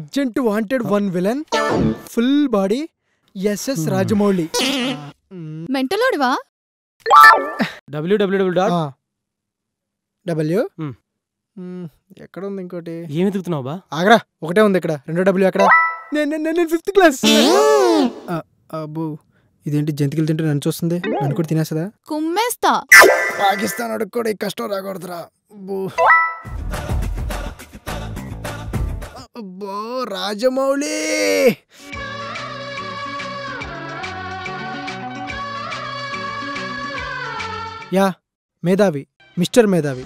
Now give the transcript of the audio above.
Urgent wanted one villain full body SS Rajamouli. మెంటలోడివా? W ఎక్కడ ఉంది ఇంకోటి? ఏమి వెతుకుతున్నావు బా? ఆగ్రా ఒకటే ఉంది ఇక్కడ. రెండో డబ్ల్యూ ఎక్కడ? నేను 5th క్లాస్. అబ్బో ఇదేంటి జంతికలు తింటే నన్ను చూస్తుంది, నన్ను కూడా తినేస్తుందా? కుమ్మేస్తా. పాకిస్తాన్ అడుగు కూడా ఈ కష్టం రాకూడదురా. అబ్బో రాజమౌళి. యా మేధావి, మిస్టర్ మేధావి.